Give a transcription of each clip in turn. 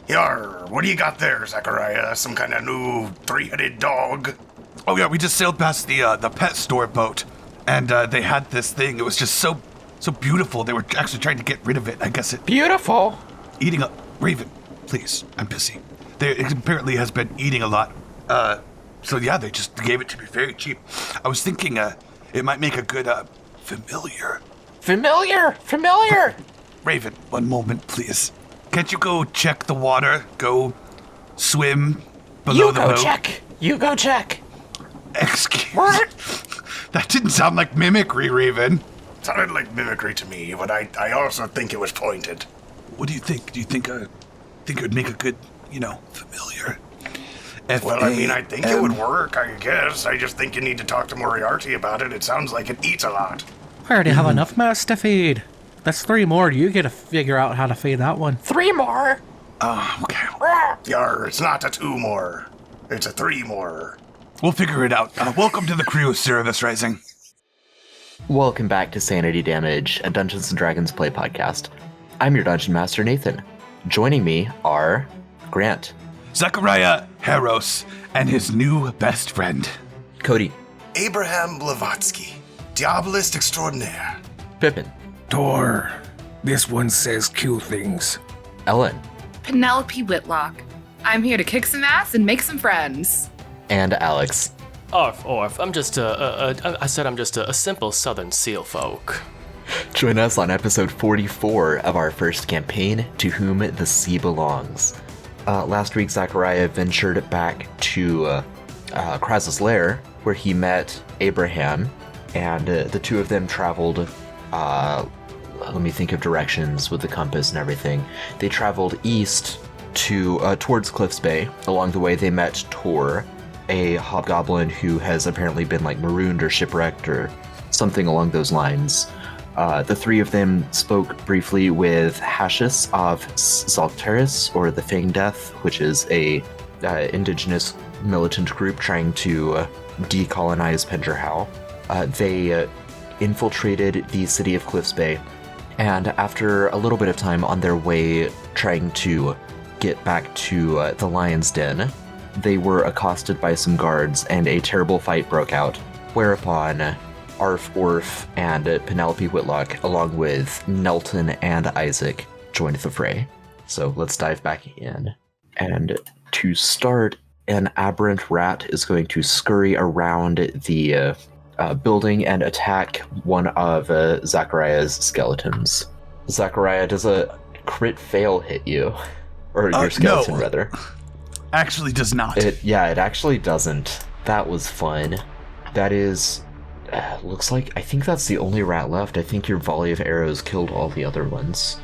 Yar, what do you got there, Zachariah? Some kind of new three-headed dog? Oh yeah, we just sailed past the pet store boat, and they had this thing. It was just so beautiful. They were actually trying to get rid of it. I guess it... Beautiful? Eating a... Raven, please, I'm busy. It apparently has been eating a lot. So yeah, they just gave it to me very cheap. I was thinking it might make a good familiar. Familiar! Raven, one moment, please. Can't you go check the water? Go swim below the boat? You go check. Excuse me. What? That didn't sound like mimicry, Raven. Sounded like mimicry to me, but I also think it was pointed. What do you think? Do you think it would make a good, familiar? Well, I mean, I think it would work, I guess. I just think you need to talk to Moriarty about it. It sounds like it eats a lot. I already have enough mess to feed. That's 3 more. You get to figure out how to feed that one. 3 more? Okay. Yar, it's not a 2 more. It's a 3 more. We'll figure it out. Welcome to the crew of Cerebus Rising. Welcome back to Sanity Damage, a Dungeons & Dragons Play Podcast. I'm your Dungeon Master, Nathan. Joining me are Grant, Zachariah, Heros, and his new best friend, Cody, Abraham Blavatsky, Diabolist Extraordinaire, Pippin, Torr. This one says cute things. Ellen, Penelope Whitlock. I'm here to kick some ass and make some friends. and Alex. Orf. I'm just a simple southern seal folk. Join us on episode 44 of our first campaign, To Whom the Sea Belongs. Last week, Zachariah ventured back to Kraz's lair, where he met Abraham, and the two of them traveled, let me think of directions with the compass and everything. They traveled east towards Cliffs Bay. Along the way, they met Torr, a hobgoblin who has apparently been marooned or shipwrecked or something along those lines. The three of them spoke briefly with Hashis of Zalteris, or the Fang Death, which is a indigenous militant group trying to decolonize Pendrahow. They infiltrated the city of Cliffs Bay, and after a little bit of time on their way trying to get back to the Lion's Den, they were accosted by some guards and a terrible fight broke out, whereupon Orf and Penelope Whitlock, along with Nelton and Isak, joined the fray. So let's dive back in. And to start, an aberrant rat is going to scurry around the building and attack one of Zachariah's skeletons. Zachariah, does a crit fail hit you? Or your skeleton, no. rather? Actually does not. It actually doesn't. That was fun. That is... looks like... I think that's the only rat left. I think your volley of arrows killed all the other ones.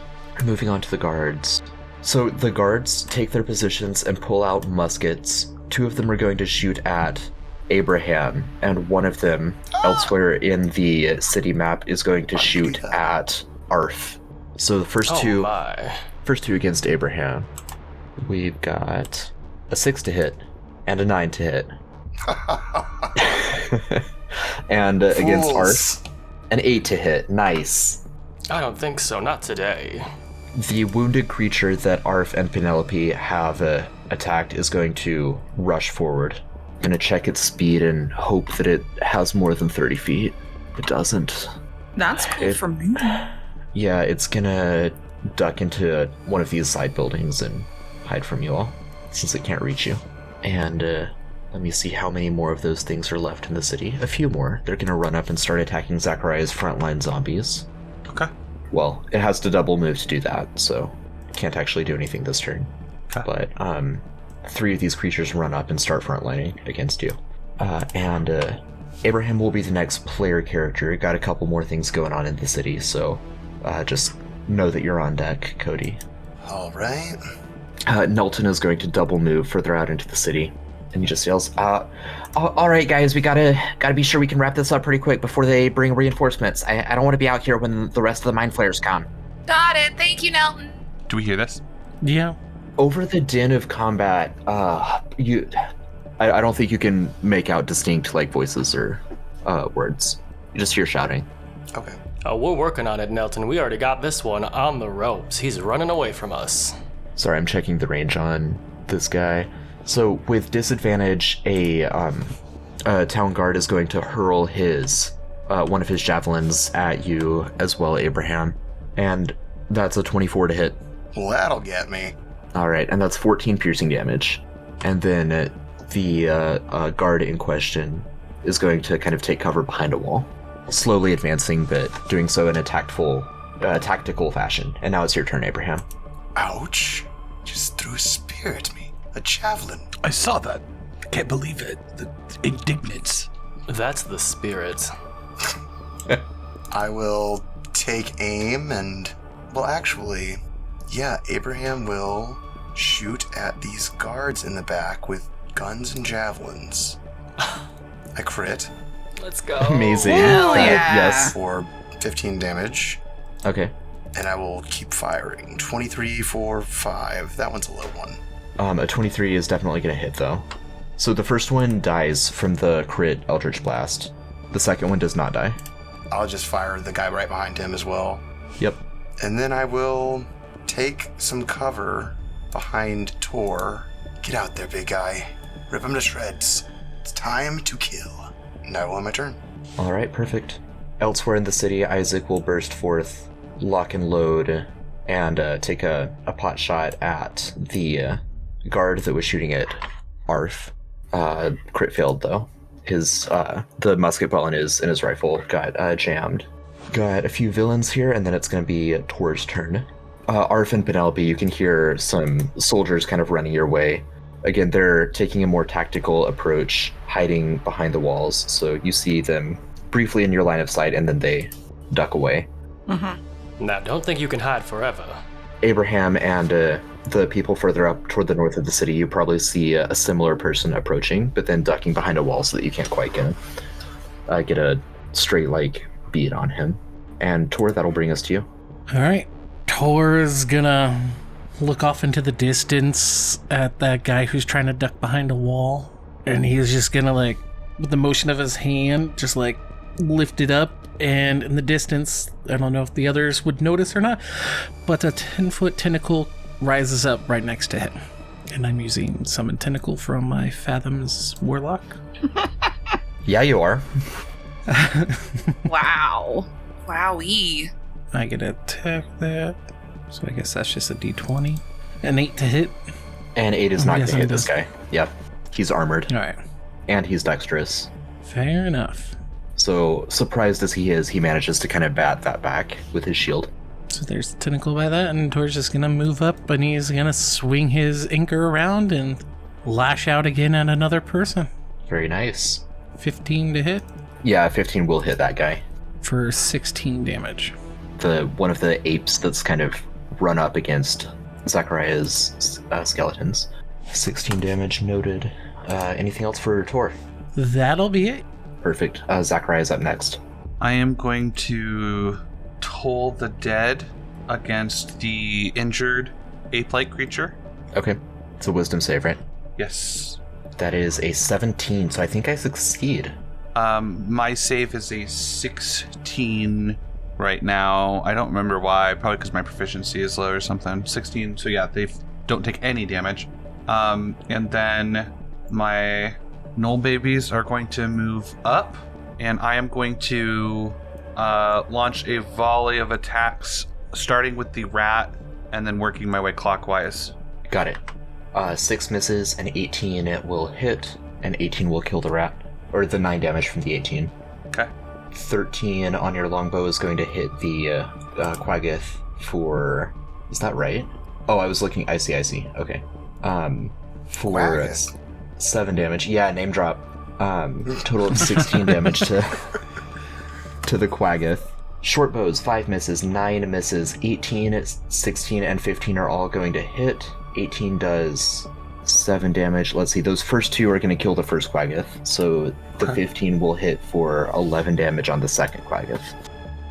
Moving on to the guards. So the guards take their positions and pull out muskets. 2 of them are going to shoot at Abraham, and one of them, elsewhere in the city map, is going to shoot at Arf. So the first two against Abraham. We've got a 6 to hit and a 9 to hit. And against Arf, an 8 to hit. Nice. I don't think so, not today. The wounded creature that Arf and Penelope have attacked is going to rush forward. Gonna check its speed and hope that it has more than 30 feet. It doesn't. That's cool for me. Yeah, it's gonna duck into one of these side buildings and hide from you all, since it can't reach you. And let me see how many more of those things are left in the city. A few more. They're gonna run up and start attacking Zachariah's frontline zombies. Okay. Well, it has to double move to do that, so it can't actually do anything this turn. Okay. But 3 of these creatures run up and start frontlining against you. And Abraham will be the next player character. Got a couple more things going on in the city, so just know that you're on deck, Cody. All right. Nelton is going to double move further out into the city, and he just yells, all right, guys, we gotta be sure we can wrap this up pretty quick before they bring reinforcements. I don't want to be out here when the rest of the mind flayers come. Got it. Thank you, Nelton. Do we hear this? Yeah. Over the din of combat, I don't think you can make out distinct voices or words. You just hear shouting. Okay. Oh, we're working on it, Nelton. We already got this one on the ropes. He's running away from us. Sorry, I'm checking the range on this guy. So with disadvantage, a town guard is going to hurl his one of his javelins at you as well, Abraham. And that's a 24 to hit. Well, that'll get me. Alright, and that's 14 piercing damage. And then the guard in question is going to kind of take cover behind a wall, slowly advancing, but doing so in a tactical fashion. And now it's your turn, Abraham. Ouch. Just threw a spear at me. A javelin. I saw that. I can't believe it. The indignance. That's the spirit. I will take aim and, well, actually, yeah, Abraham will shoot at these guards in the back with guns and javelins. I crit. Let's go. Amazing. Hell yeah. Yes. For 15 damage. Okay. And I will keep firing. 23 for 5. That one's a low one. A 23 is definitely going to hit, though. So the first one dies from the crit Eldritch Blast. The second one does not die. I'll just fire the guy right behind him as well. Yep. And then I will take some cover behind Torr. Get out there, big guy. Rip him to shreds. It's time to kill. And I will end my turn. All right, perfect. Elsewhere in the city, Isak will burst forth, lock and load, and take a pot shot at the guard that was shooting at Arf. Crit failed, though. His the musket ball in his rifle got jammed. Got a few villains here, and then it's going to be Torr's turn. Arf and Penelope, you can hear some soldiers kind of running your way. Again, they're taking a more tactical approach, hiding behind the walls, so you see them briefly in your line of sight, and then they duck away. Mm-hmm. Now, don't think you can hide forever. Abraham and the people further up toward the north of the city, you probably see a similar person approaching, but then ducking behind a wall so that you can't quite get a straight beat on him. And Torr, that'll bring us to you. All right. Tor's gonna look off into the distance at that guy who's trying to duck behind a wall, and he's just gonna with the motion of his hand, just lift it up, and in the distance, I don't know if the others would notice or not, but a 10-foot tentacle rises up right next to him. And I'm using Summon Tentacle from my Fathoms Warlock. Yeah, you are. Wow. Wowee. I get to attack that, so I guess that's just a d20. An 8 to hit. And 8 is not going to hit this does. guy. Yep. He's armored. All right. And he's dexterous. Fair enough. So, surprised as he is, he manages to kind of bat that back with his shield. So there's the tentacle by that, and Tor's just gonna move up, and he's gonna swing his anchor around and lash out again at another person. Very nice. 15 to hit Yeah, 15 will hit that guy. for 16 damage. One of the apes that's kind of run up against Zachariah's skeletons. 16 damage noted. Anything else for Torr? That'll be it. Perfect. Zachariah's up next. I am going to toll the dead against the injured ape-like creature. Okay. It's a wisdom save, right? Yes. That is a 17, so I think I succeed. My save is a 16 right now. I don't remember why. Probably because my proficiency is low or something. 16. So yeah, they don't take any damage. And then my Knoll babies are going to move up, and I am going to launch a volley of attacks, starting with the rat and then working my way clockwise. Got it. 6 misses, and 18 it will hit, and 18 will kill the rat. Or the 9 damage from the 18. Okay. 13 on your longbow is going to hit the Quaggoth for... Is that right? Oh, I was looking... I see. Okay. For Quaggoth. 7 damage. Yeah, name drop. Total of 16 damage to the Quaggoth. Short bows, 5 misses, 9 misses, 18, 16, and 15 are all going to hit. 18 does 7 damage. Let's see, those first 2 are going to kill the first Quaggoth, so the 15 will hit for 11 damage on the second Quaggoth.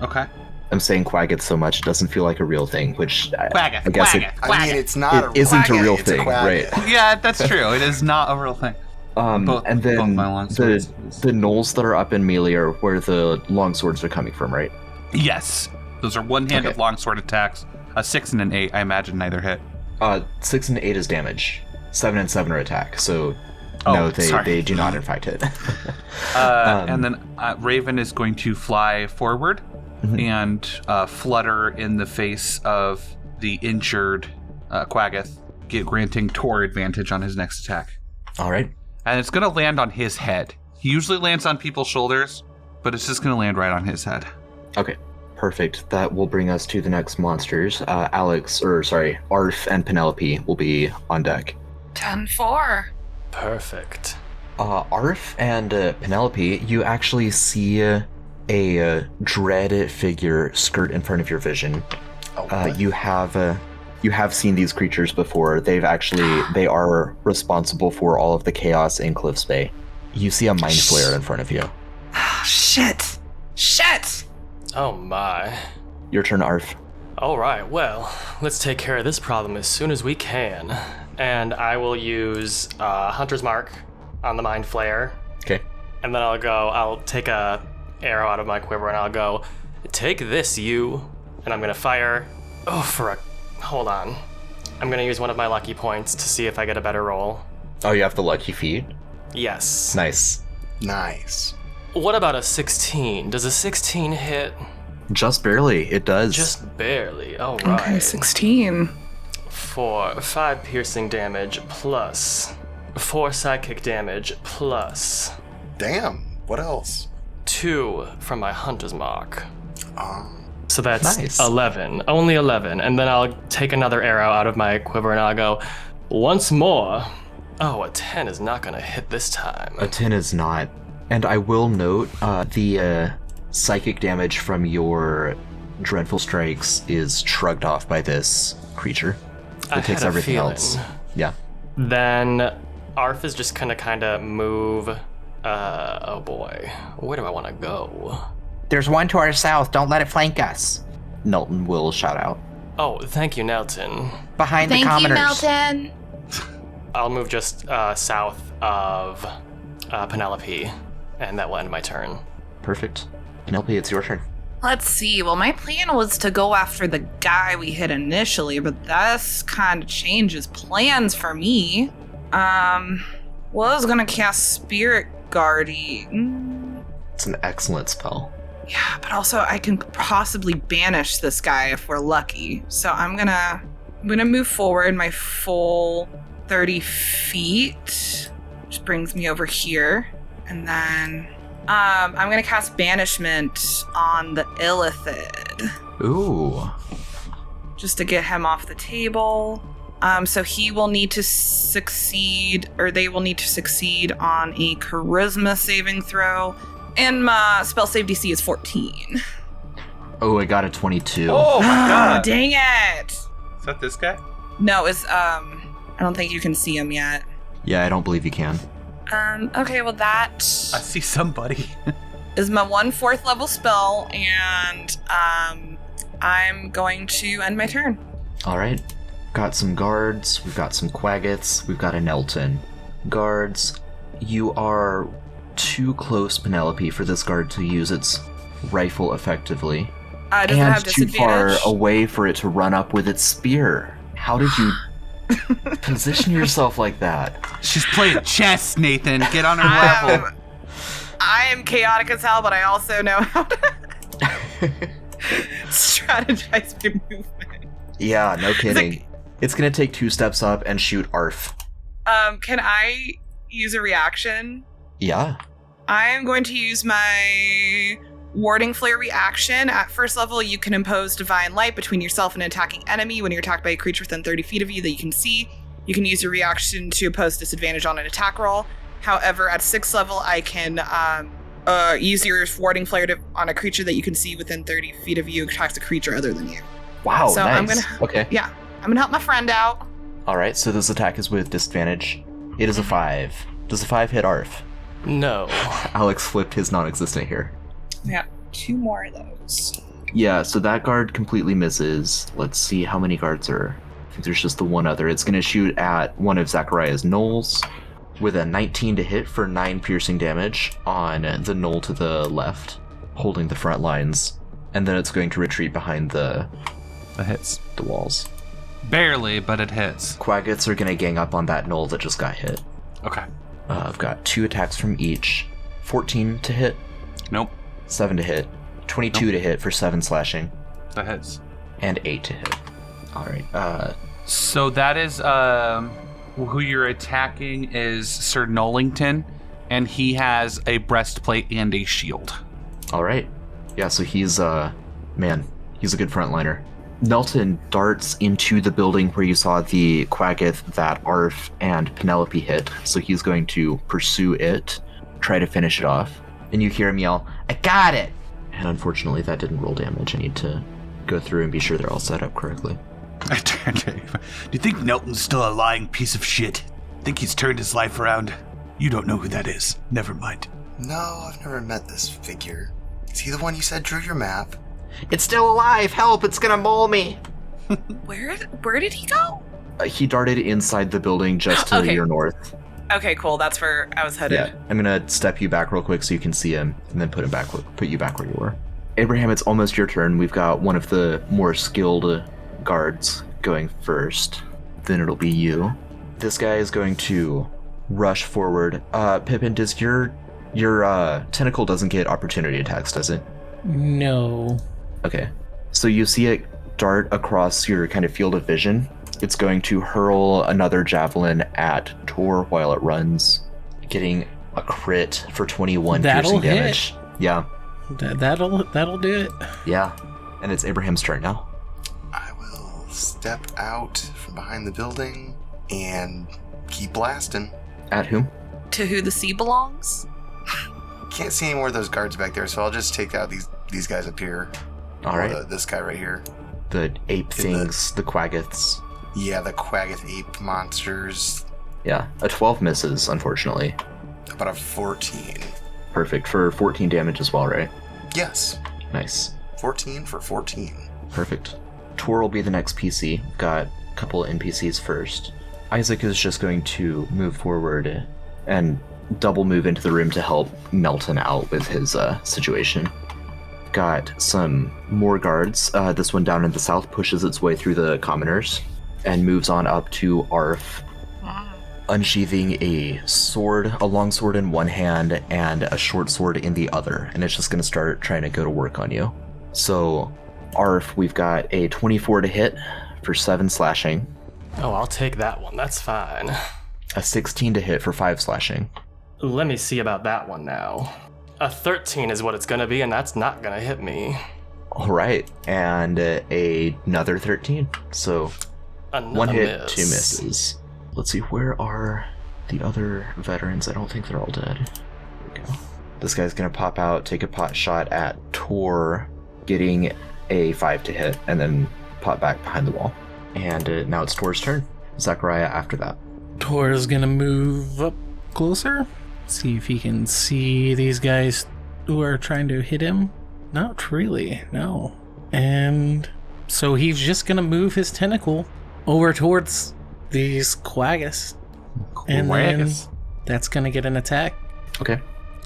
Okay. I'm saying Quaggoth so much it doesn't feel like a real thing, which Quaggoth, I guess I mean, it's not it isn't a Quaggoth, real it's thing, Quaggoth. right? Yeah, that's true. It is not a real thing. Both And then my longswords. the knolls that are up in melee are where the longswords are coming from, right? Yes. Those are one-handed Okay. longsword attacks. A 6 and an 8, I imagine neither hit. 6 and 8 is damage. 7 and 7 are attack. So Oh, no, sorry. they do not in fact hit. And then Raven is going to fly forward and flutter in the face of the injured Quaggoth, granting Torr advantage on his next attack. All right. And it's going to land on his head. He usually lands on people's shoulders, but it's just going to land right on his head. Okay. Perfect. That will bring us to the next monsters. Arf and Penelope will be on deck. 10-4. Perfect. Arf and Penelope, you actually see a dread figure skirt in front of your vision. You have seen these creatures before. They are responsible for all of the chaos in Cliffs Bay. You see a mind flayer in front of you. Shit! Oh my. Your turn, Arf. Alright, well, let's take care of this problem as soon as we can. And I will use Hunter's Mark on the Mind Flayer. Okay. And then I'll take a arrow out of my quiver and I'll go, take this, you. And I'm gonna fire. Hold on. I'm gonna use one of my lucky points to see if I get a better roll. Oh, you have the lucky feat? Yes. Nice. Nice. What about a 16? Does a 16 hit? Just barely. It does. Just barely. Alright. Okay, 16. For 5 piercing damage plus 4 psychic damage plus Damn. What else? 2 from my Hunter's Mark. So that's Nice. 11. Only 11. And then I'll take another arrow out of my quiver and I'll go, once more. Oh, a 10 is not going to hit this time. A 10 is not. And I will note the psychic damage from your dreadful strikes is shrugged off by this creature. I It takes had a everything feeling. else. Yeah. Then Arf is just going to kind of move. Oh boy. Where do I want to go? There's one to our south. Don't let it flank us. Nelton will shout out. Oh, thank you, Nelton. Behind the Thank you, commoners. Melton. I'll move just south of Penelope, and that will end my turn. Perfect. Penelope, it's your turn. Let's see. Well, my plan was to go after the guy we hit initially, but this kind of changes plans for me. I was gonna cast Spirit Guardian. It's an excellent spell. Yeah, but also I can possibly banish this guy if we're lucky. So I'm gonna move forward my full 30 feet, which brings me over here, and then I'm gonna cast Banishment on the illithid Ooh. just to get him off the table. So he will need to succeed, or they will need to succeed on a Charisma saving throw, and my spell save DC is 14. Oh, I got a 22. Oh my god. Dang it! Is that this guy? No, it's I don't think you can see him yet. Yeah, I don't believe you can. Okay, well that I see somebody. is my 1/4 level spell, and I'm going to end my turn. All right. Got some guards. We've got some Quaggoths. We've got a Nelton. Guards, you are too close, Penelope, for this guard to use its rifle effectively. Does it and have too far disadvantage? away for it to run up with its spear. How did you position yourself like that? She's playing chess, Nathan. Get on her level. I am chaotic as hell, but I also know how to strategize my movement. Yeah, no kidding. It's gonna take 2 steps up and shoot Arf. Can I use a reaction? Yeah. I am going to use my Warding Flare reaction. At first level, you can impose Divine Light between yourself and an attacking enemy. When you're attacked by a creature within 30 feet of you that you can see, you can use your reaction to impose disadvantage on an attack roll. However, at 6th level, I can use your Warding Flare on a creature that you can see within 30 feet of you, attacks a creature other than you. Wow, So nice. I'm gonna- Okay. Yeah, I'm gonna help my friend out. Alright, so this attack is with disadvantage. It is a 5. Does a 5 hit Arf? No. Alex flipped his non-existent here. Yeah, 2 more of those. Yeah, so that guard completely misses. Let's see how many guards are. I think there's just the one other. It's going to shoot at one of Zachariah's gnolls with a 19 to hit for 9 piercing damage on the gnoll to the left, holding the front lines. And then it's going to retreat behind the That hits. walls. Barely, but it hits. Quaggoths are gonna gang up on that knoll that just got hit. Okay. I've got 2 attacks from each. 14 to hit. Nope. 7 to hit. 22 to hit for 7 slashing. That hits. And 8 to hit. Alright, So that is, who you're attacking is Sir Nollington, and he has a breastplate and a shield. alright. Yeah, so he's, man, he's a good frontliner. Nelton darts into the building where you saw the Quaggoth that Arf and Penelope hit, so he's going to pursue it, try to finish it off. And you hear him yell, "I got it!" And unfortunately that didn't roll damage. I need to go through and be sure they're all set up correctly. I turned to him. Do you think Nelton's still a lying piece of shit? Think he's turned his life around? You don't know who that is. Never mind. No, I've never met this figure. Is he the one you said drew your map? It's still alive! Help! It's gonna maul me! Where did he go? He darted inside the building just to Okay. your north. Okay, cool. That's where I was headed. Yeah, I'm gonna step you back real quick so you can see him, and then put you back where you were. Abraham, it's almost your turn. We've got one of the more skilled guards going first. Then it'll be you. This guy is going to rush forward. Pippin, does your tentacle doesn't get opportunity attacks, does it? No. Okay. So you see it dart across your kind of field of vision. It's going to hurl another javelin at Torr while it runs, getting a crit for 21 That'll piercing hit. damage. Yeah. That'll do it. Yeah. And it's Abraham's turn now. I will step out from behind the building and keep blasting. At whom? To who the sea belongs? Can't see any more of those guards back there, so I'll just take out these guys up here. All right. This guy right here. The ape things, the Quaggoths. Yeah, the Quaggoth ape monsters. Yeah. A 12 misses, unfortunately. About a 14. Perfect. For 14 damage as well, right? Yes. Nice. 14 for 14. Perfect. Torr will be the next PC. Got a couple of NPCs first. Isak is just going to move forward and double move into the room to help Nelton out with his situation. Got some more guards. This one down in the south pushes its way through the commoners and moves on up to Arf, unsheathing a sword, a long sword in one hand and a short sword in the other, and it's just going to start trying to go to work on you. So, Arf, we've got a 24 to hit for 7 slashing, Oh, I'll take that one. That's fine. a 16 to hit for 5 slashing. Let me see about that one now. A 13 is what it's gonna be, and that's not gonna hit me. All right, and another 13. So, Another 1 hit, miss. 2 misses. Let's see, where are the other veterans? I don't think they're all dead. There we go. This guy's gonna pop out, take a pot shot at Torr, getting a 5 to hit, and then pop back behind the wall. And now it's Torr's turn. Zachariah after that. Torr is gonna move up closer, see if he can see these guys who are trying to hit him. Not really, no. And so he's just gonna move his tentacle over towards these Quaggoths. And then Quaggoths. that's gonna get an attack. Okay.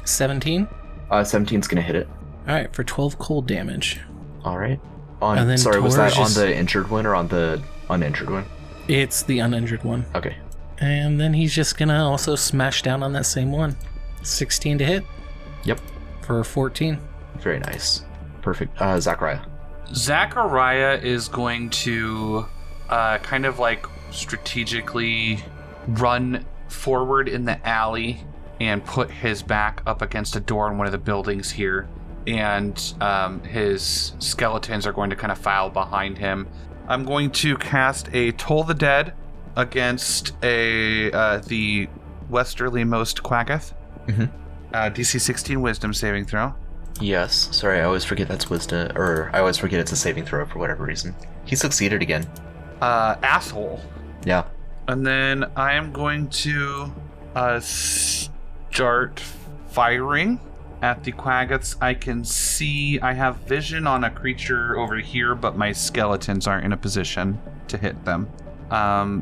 17. 17's gonna hit it. Alright, for 12 cold damage. All right. And then Sorry, was Torr that just- on the injured one or on the uninjured one? It's the uninjured one. Okay. And then he's just gonna also smash down on that same one. 16 to hit Yep. for 14. Very nice. Perfect. Zachariah. Zachariah is going to kind of like strategically run forward in the alley and put his back up against a door in one of the buildings here. And his skeletons are going to kind of file behind him. I'm going to cast a Toll the Dead against the westerlymost Quaggoth. DC 16 Wisdom saving throw. Yes. Sorry, I always forget that's wisdom, or I always forget it's a saving throw for whatever reason. He succeeded again. Asshole. Yeah. And then I am going to start firing at the Quaggoths. I can see I have vision on a creature over here, but my skeletons aren't in a position to hit them.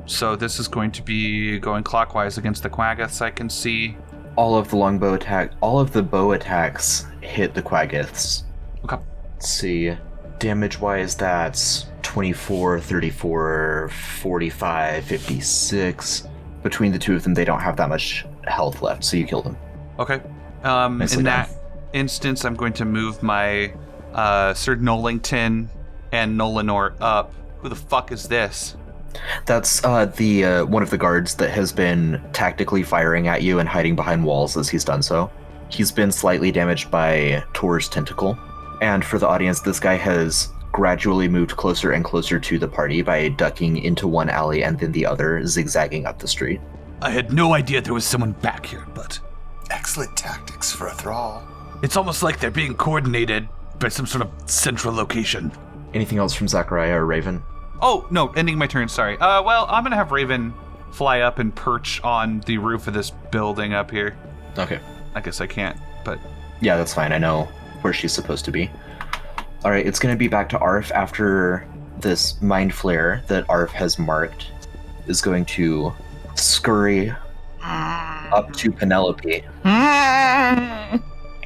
So this is going to be going clockwise against the Quaggoths. I can see. All of the bow attacks hit the Quaggoths. Okay. Let's see. Damage-wise, that's 24, 34, 45, 56. Between the two of them, they don't have that much health left, so you kill them. Okay. Nicely In done. that instance, I'm going to move my Sir Nollington and Nolanor up. Who the fuck is this? That's the one of the guards that has been tactically firing at you and hiding behind walls as he's done so. He's been slightly damaged by Torr's tentacle. And for the audience, this guy has gradually moved closer and closer to the party by ducking into one alley and then the other, zigzagging up the street. I had no idea there was someone back here, but Excellent tactics for a thrall. it's almost like they're being coordinated by some sort of central location. Anything else from Zachariah or Raven? Oh, no, ending my turn, sorry. Well, I'm going to have Raven fly up and perch on the roof of this building up here. Okay. I guess I can't, but... Yeah, that's fine. I know where she's supposed to be. All right, it's going to be back to Arf after this mind flare that Arf has marked is going to scurry up to Penelope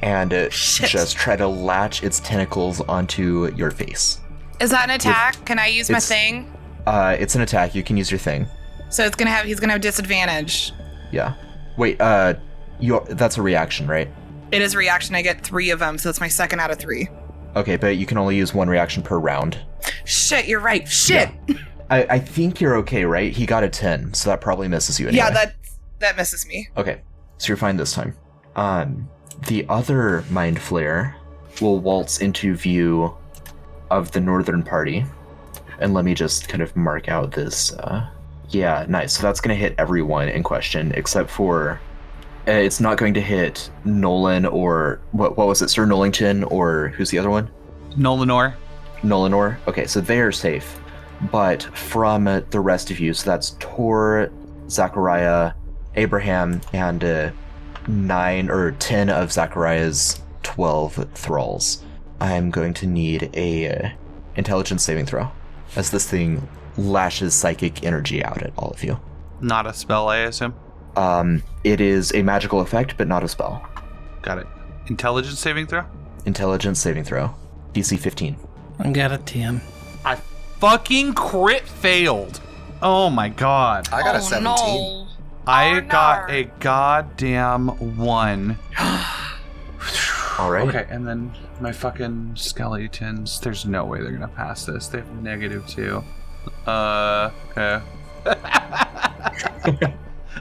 and just try to latch its tentacles onto your face. Is that an attack? Can I use my it's- thing? It's an attack. You can use your thing. So he's gonna have disadvantage. Yeah. Wait, that's a reaction, right? It is a reaction. I get 3 of them, so it's my second out of 3. Okay, but you can only use 1 reaction per round. Shit, you're right. Shit. Yeah. I think you're okay, right? He got a 10, so that probably misses you anyway. Yeah, that misses me. Okay, so you're fine this time. The other Mind Flayer will waltz into view of the northern party. And let me just kind of mark out this. Yeah, nice. So that's going to hit everyone in question, except for... it's not going to hit Nolan or... What was it? Sir Nollington or who's the other one? Nolanor. Nolanor. Okay, so they are safe. But from the rest of you, so that's Torr, Zachariah, Abraham, and 9 or 10 of Zachariah's 12 thralls. I'm going to need a intelligence saving throw as this thing lashes psychic energy out at all of you. Not a spell, I assume. It is a magical effect, but not a spell. Got it. Intelligence saving throw? Intelligence saving throw. DC 15. I got a 10. I fucking crit failed. Oh my god. I got a 17. No. I no. got a goddamn 1. All right. Okay, and then my fucking skeletons. There's no way they're gonna pass this. They have -2. Okay.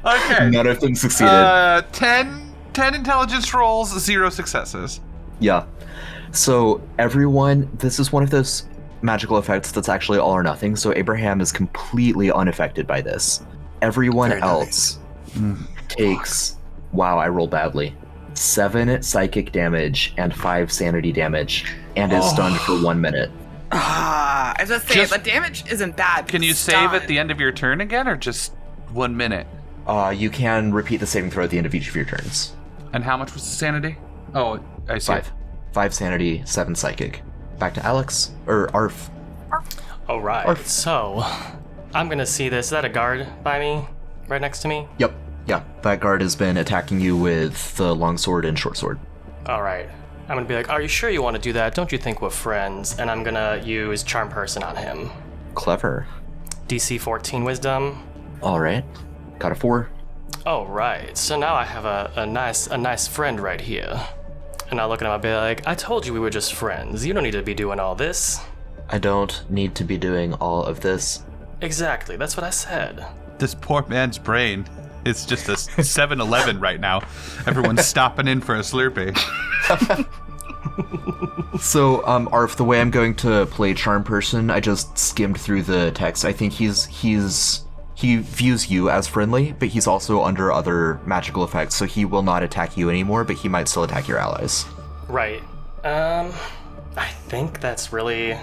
Okay. None of them succeeded. 10 intelligence rolls, 0 successes. Yeah. So everyone, this is one of those magical effects that's actually all or nothing. So Abraham is completely unaffected by this. Everyone Very else takes, wow, I roll badly, 7 psychic damage and 5 sanity damage and is stunned for 1 minute. I was just saying, Just- the damage isn't bad. Can you save at the end of your turn again, or just 1 minute? You can repeat the saving throw at the end of each of your turns. And how much was the sanity? Oh, I see. 5 sanity, 7 psychic. Back to Alex, or Arf. All right. So, I'm gonna see this. Is that a guard by me? Right next to me? Yep. Yeah, that guard has been attacking you with the longsword and short sword. All right. I'm gonna be like, are you sure you want to do that? Don't you think we're friends? And I'm gonna use Charm Person on him. Clever. DC 14 Wisdom. All right. Got a 4. Oh, right. So now I have a nice friend right here. And I'll look at him and be like, I told you we were just friends. You don't need to be doing all this. I don't need to be doing all of this. Exactly. That's what I said. This poor man's brain. It's just a 7-Eleven right now. Everyone's stopping in for a Slurpee. So, Arf, the way I'm going to play Charm Person, I just skimmed through the text. I think he views you as friendly, but he's also under other magical effects, so he will not attack you anymore, but he might still attack your allies. Right. I think that's really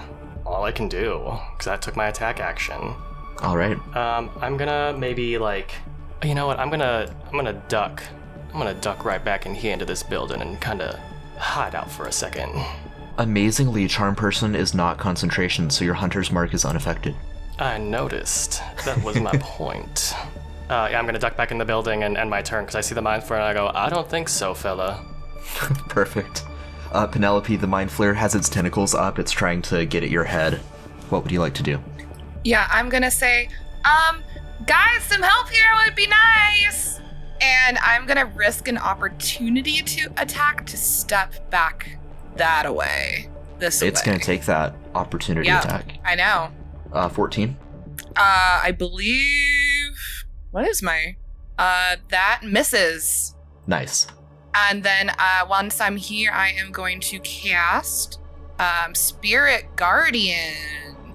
all I can do, because I took my attack action. All right. I'm gonna maybe you know what? I'm gonna duck. I'm gonna duck right back in here into this building and kind of hide out for a second. Amazingly, Charm Person is not concentration, so your Hunter's Mark is unaffected. I noticed. That was my point. Yeah, I'm gonna duck back in the building and end my turn because I see the mind flare and I go, I don't think so, fella. Perfect. Penelope, the mind flare has its tentacles up. It's trying to get at your head. What would you like to do? Yeah, I'm gonna say, guys, some help here would be nice. And I'm gonna risk an opportunity to attack to step back that away. This way. It's gonna take that opportunity attack. I know. 14. I believe. What is my? That misses. Nice. And then once I'm here, I am going to cast Spirit Guardian.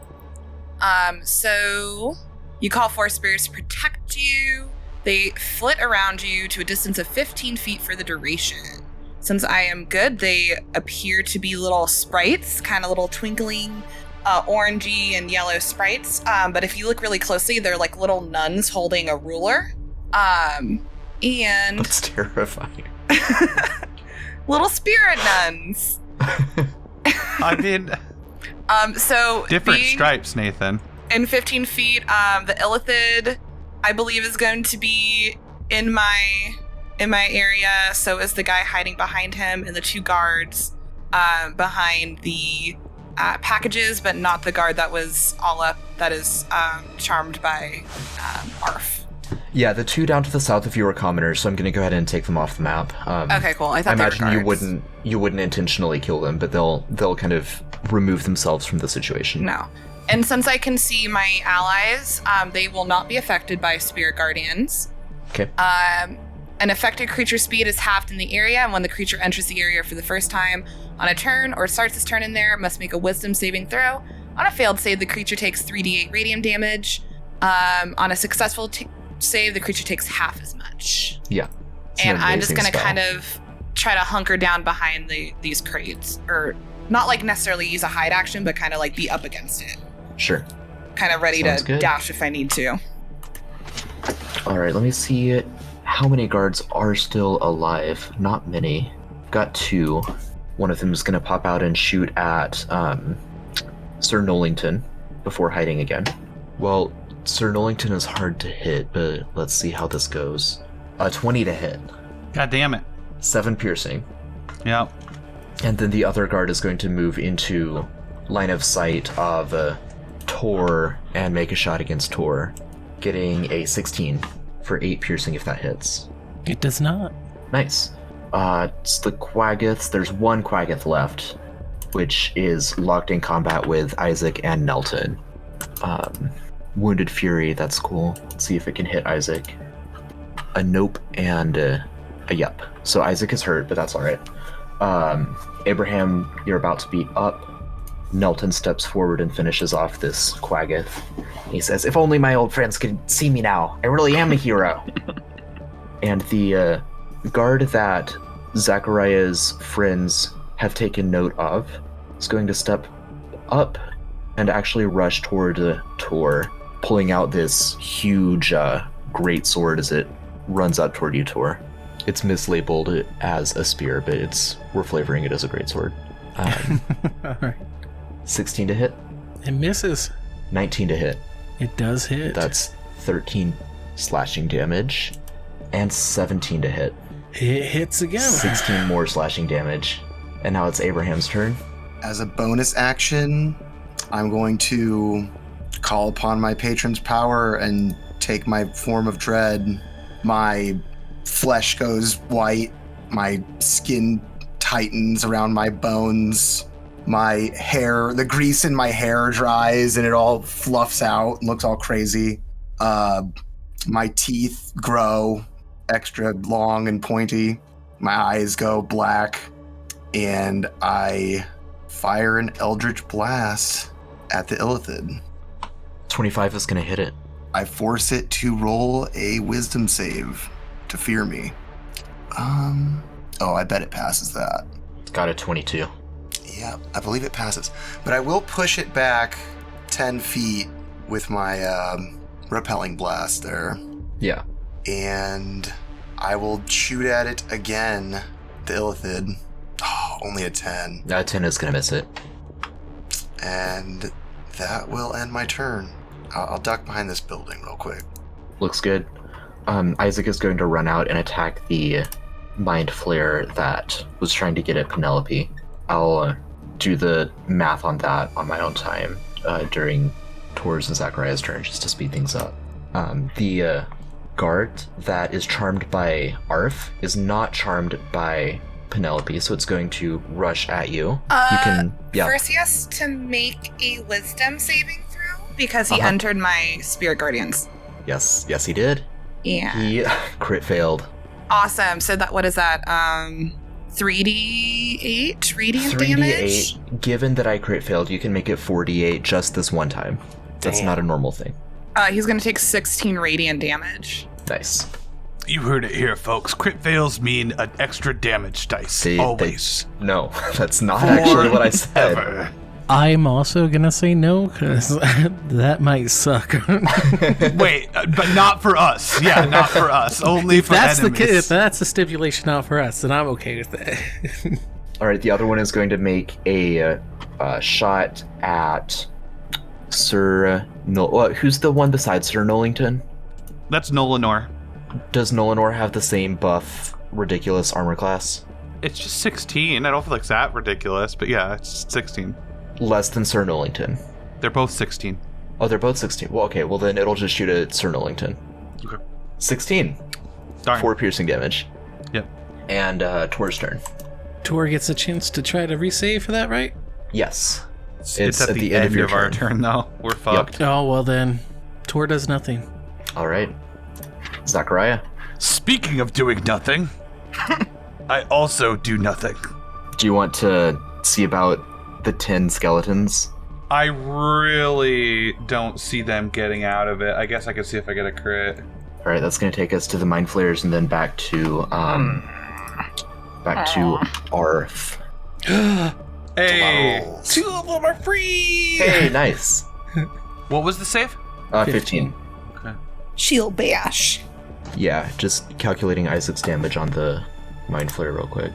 So you call for spirits to protect you. They flit around you to a distance of 15 feet for the duration. Since I am good, they appear to be little sprites, kind of little twinkling orangey and yellow sprites. But if you look really closely, they're like little nuns holding a ruler. And That's terrifying. little spirit nuns. I mean, so different being stripes, Nathan. in 15 feet, the illithid, I believe, is going to be in my area. So is the guy hiding behind him, and the two guards behind the packages, but not the guard that was all up. That is charmed by Arf. Yeah, the two down to the south of you are commoners, so I'm going to go ahead and take them off the map. Okay, cool. I thought I they were imagine guards. you wouldn't intentionally kill them, but they'll kind of remove themselves from the situation. No. And since I can see my allies, they will not be affected by Spirit Guardians. Okay. An affected creature's speed is halved in the area, and when the creature enters the area for the first time on a turn or starts its turn in there, it must make a wisdom saving throw. On a failed save, the creature takes 3d8 radiant damage. On a successful save, the creature takes half as much. Yeah. It's an And I'm just amazing going to spell. kind of try to hunker down behind these crates, or not like necessarily use a hide action, but kind of like be up against it. Sure. Kind of ready Sounds to good. dash if I need to. All right, let me see how many guards are still alive. Not many. Got two. One of them is going to pop out and shoot at Sir Nollington before hiding again. Well, Sir Nollington is hard to hit, but let's see how this goes. 20 to hit. God damn it. 7 piercing. Yeah. And then the other guard is going to move into line of sight of Torr and make a shot against Torr, getting a 16 for 8 piercing if that hits. It does not. Nice. It's the Quaggoths. There's one Quaggoth left, which is locked in combat with Isak and Nelton. Wounded Fury, that's cool. Let's see if it can hit Isak. A nope and a yep. So Isak is hurt, but that's alright. Abraham, you're about to be up. Nelton steps forward and finishes off this Quaggoth. He says, "If only my old friends could see me now. I really am a hero." And the guard that Zachariah's friends have taken note of is going to step up and actually rush toward Torr, pulling out this huge great sword as it runs up toward you, Torr. It's mislabeled as a spear, but we're flavoring it as a greatsword. All right. 16 to hit, It misses. 19 to hit. It does hit. That's 13 slashing damage, and 17 to hit. It hits again. 16 more slashing damage. And now it's Abraham's turn. As a bonus action, I'm going to call upon my patron's power and take my form of dread. My flesh goes white, my skin tightens around my bones, my hair, the grease in my hair dries and it all fluffs out and looks all crazy. My teeth grow extra long and pointy. My eyes go black, and I fire an Eldritch Blast at the illithid. 25 is going to hit it. I force it to roll a wisdom save to fear me. I bet it passes that. It's got a 22. Yeah, I believe it passes. But I will push it back 10 feet with my repelling blast there. Yeah. And I will shoot at it again, the illithid. Oh, only a 10. 10 is going to miss it. And that will end my turn. I'll duck behind this building real quick. Looks good. Isak is going to run out and attack the mind flare that was trying to get at Penelope. I'll do the math on that on my own time during Torr's and Zachariah's turn, just to speed things up. The guard that is charmed by Arf is not charmed by Penelope, so it's going to rush at you. You can, First he has to make a wisdom saving throw because he entered my spirit guardians. Yes, he did. Yeah. He crit failed. Awesome. So what is that? 3d8 radiant damage? 3d8. Given that I crit failed, you can make it 4d8 just this one time. That's not a normal thing. He's going to take 16 radiant damage. Nice. You heard it here, folks. Crit fails mean an extra damage dice. Always. No, that's not actually what I said. Ever. I'm also gonna say no, because that might suck. Wait, but not for us. Yeah, not for us. Only for enemies. If that's the stipulation, not for us, then I'm okay with that. All right, the other one is going to make a shot at Sir. Who's the one besides Sir Nollington? That's Nolanor. Does Nolanor have the same buff, ridiculous armor class? It's just 16. I don't feel like it's that ridiculous, but yeah, it's 16. Less than Sir Nollington. They're both 16. Oh, they're both 16. Well, okay, well then it'll just shoot at Sir Nollington. Okay. 16. Darn. 4 piercing damage. Yep. And Torr's turn. Torr gets a chance to try to resave for that, right? Yes. It's at the end of our turn, though. We're fucked. Oh, well then, Torr does nothing. All right. Zachariah. Speaking of doing nothing, I also do nothing. Do you want to see about the 10 skeletons? I really don't see them getting out of it. I guess I could see if I get a crit. All right, that's going to take us to the Mind Flayers and then back to Arth. Hey! 2 of them are free! Hey, nice. What was the save? 15. Okay. Shield bash. Yeah, just calculating Isak's damage on the Mind Flayer real quick.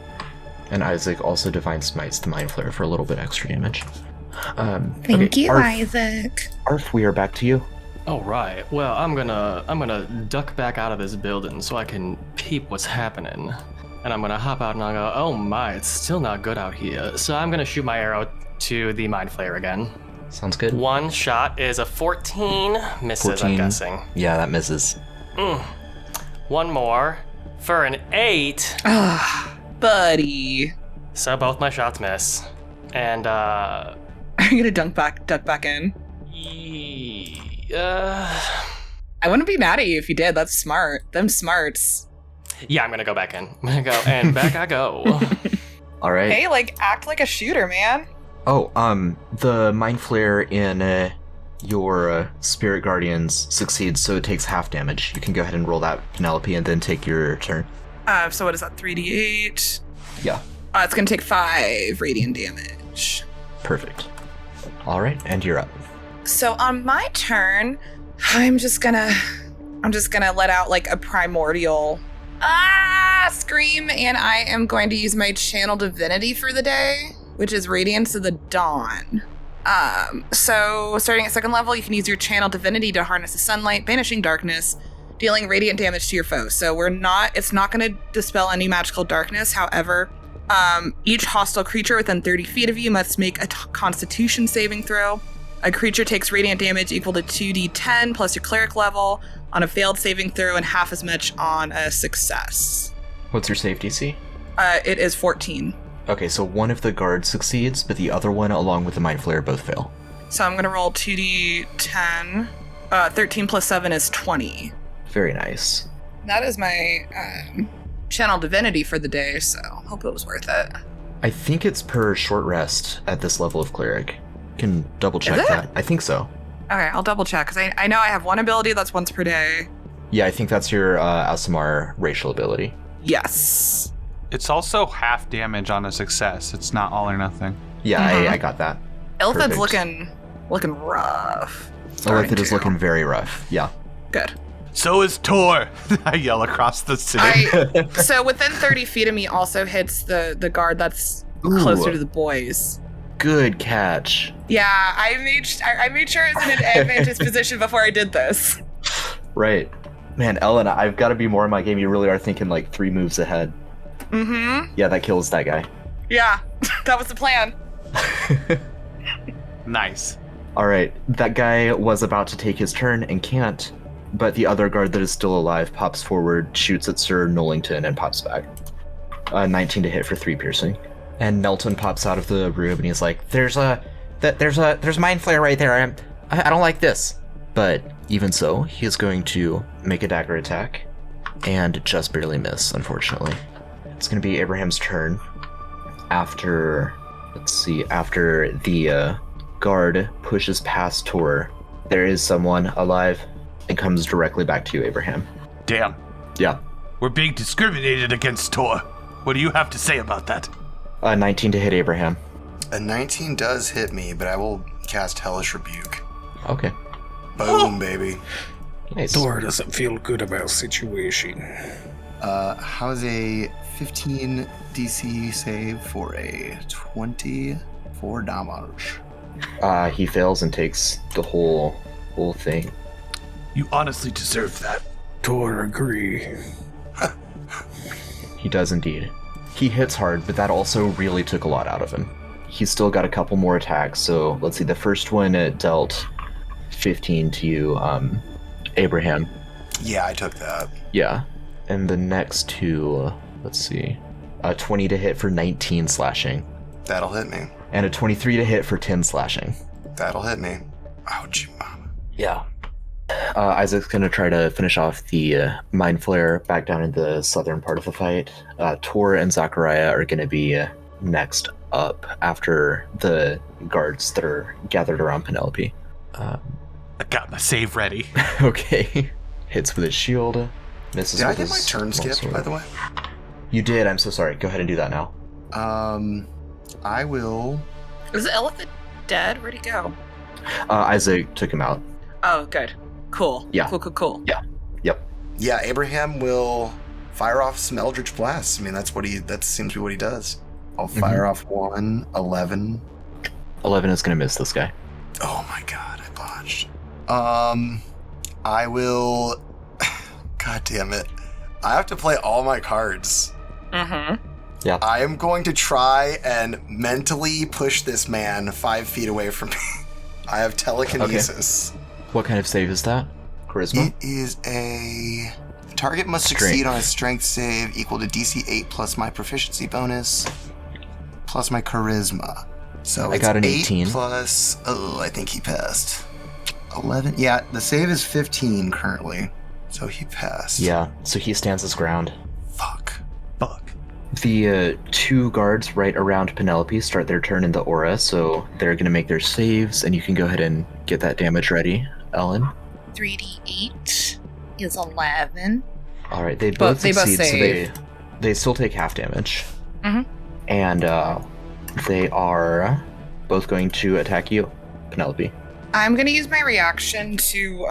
And Isak also Divine Smites the Mind Flayer for a little bit extra damage. Thank you, Arth, Isaac. Arth, we are back to you. All right. Well, I'm gonna duck back out of this building so I can peep what's happening. And I'm gonna hop out and I'll go, oh my, it's still not good out here. So I'm gonna shoot my arrow to the Mind Flayer again. Sounds good. One shot is a 14. Misses, 14. I'm guessing. Yeah, that misses. One more for an 8. Buddy. So both my shots miss. And Are you gonna duck back in? I wouldn't be mad at you if you did. That's smart. Them smarts. Yeah, I'm gonna go back in. I'm gonna go, and back I go. All right. Hey, act like a shooter, man. Oh, the Mind Flayer in your Spirit Guardians succeeds, so it takes half damage. You can go ahead and roll that, Penelope, and then take your turn. So what is that, 3d8? Yeah. It's gonna take 5 radiant damage. Perfect. All right, and you're up. So on my turn, I'm just gonna let out a primordial scream, and I am going to use my channel divinity for the day, which is Radiance of the Dawn. So starting at 2nd level, you can use your channel divinity to harness the sunlight, banishing darkness, dealing radiant damage to your foe. So it's not going to dispel any magical darkness. However, each hostile creature within 30 feet of you must make a constitution saving throw. A creature takes radiant damage equal to 2d10 plus your cleric level on a failed saving throw and half as much on a success. What's your save DC? It is 14. Okay, so one of the guards succeeds, but the other one, along with the Mind Flayer, both fail. So I'm going to roll 2d10. 13 plus 7 is 20. Very nice. That is my channel divinity for the day, so hope it was worth it. I think it's per short rest at this level of cleric. Can double check Is it? that. I think so. Okay, I'll double check, because I know I have one ability that's once per day. Yeah, I think that's your Aasimar racial ability. Yes. It's also half damage on a success. It's not all or nothing. Yeah, I got that. Ilithid's Perfect. looking rough. Ilithid is looking very rough. Yeah. Good. So is Torr. I yell across the city. So within 30 feet of me also hits the guard that's closer to the boys. Good catch. Yeah, I made sure I was in an advantageous position before I did this. Right. Man, Ellen, I've got to be more in my game. You really are thinking 3 moves ahead. Mm-hmm. Yeah, that kills that guy. Yeah. That was the plan. Nice. All right, that guy was about to take his turn and can't, but the other guard that is still alive pops forward, shoots at Sir Nollington, and pops back. 19 to hit for 3 piercing. And Nelton pops out of the room and he's like, There's mind flayer right there. I don't like this. but even so, he is going to make a dagger attack and just barely miss, unfortunately. It's going to be Abraham's turn after the guard pushes past Torr. There is someone alive and comes directly back to you, Abraham. Damn. Yeah. We're being discriminated against, Torr. What do you have to say about that? 19 to hit Abraham. A 19 does hit me, but I will cast Hellish Rebuke. Okay. Boom, baby. Nice. Torr doesn't feel good about situation. How's a 15 DC save for a 24 damage? He fails and takes the whole thing. You honestly deserve that. Torr agree. He does indeed. He hits hard, but that also really took a lot out of him. He's still got a couple more attacks, so let's see. The first one dealt 15 to you, Abraham. Yeah, I took that. Yeah. And the next two, let's see. 20 to hit for 19 slashing. That'll hit me. And a 23 to hit for 10 slashing. That'll hit me. Ouch, mama. Yeah. Isak's going to try to finish off the Mind Flayer back down in the southern part of the fight. Torr and Zachariah are going to be next up after the guards that are gathered around Penelope. I got my save ready. Okay. Hits with his shield. Misses Did I with get my his turn skipped, longsword. by the way? You did. I'm so sorry. Go ahead and do that now. I will... Is the elephant dead? Where'd he go? Isak took him out. Oh, good. Cool. Yeah. Cool. Yeah. Yep. Yeah, Abraham will fire off some Eldritch Blasts. I mean, that seems to be what he does. I'll fire off 1, 11. 11 is going to miss this guy. Oh my god, I botched. I will... God damn it. I have to play all my cards. Mm-hmm. Yeah. I am going to try and mentally push this man 5 feet away from me. I have telekinesis. Okay. What kind of save is that? Charisma? It is a... The target must Strength. succeed on a strength save equal to DC 8 plus my proficiency bonus plus my charisma. So I it's got an 8 18. plus... Oh, I think he passed. 11? Yeah, the save is 15 currently. So he passed. Yeah, so he stands his ground. Fuck. The 2 guards right around Penelope start their turn in the aura, so they're going to make their saves, and you can go ahead and get that damage ready, Ellen. 3d8 is 11. All right, they But both they both succeed, save. so they still take half damage. Mhm. And they are both going to attack you, Penelope. I'm gonna use my reaction to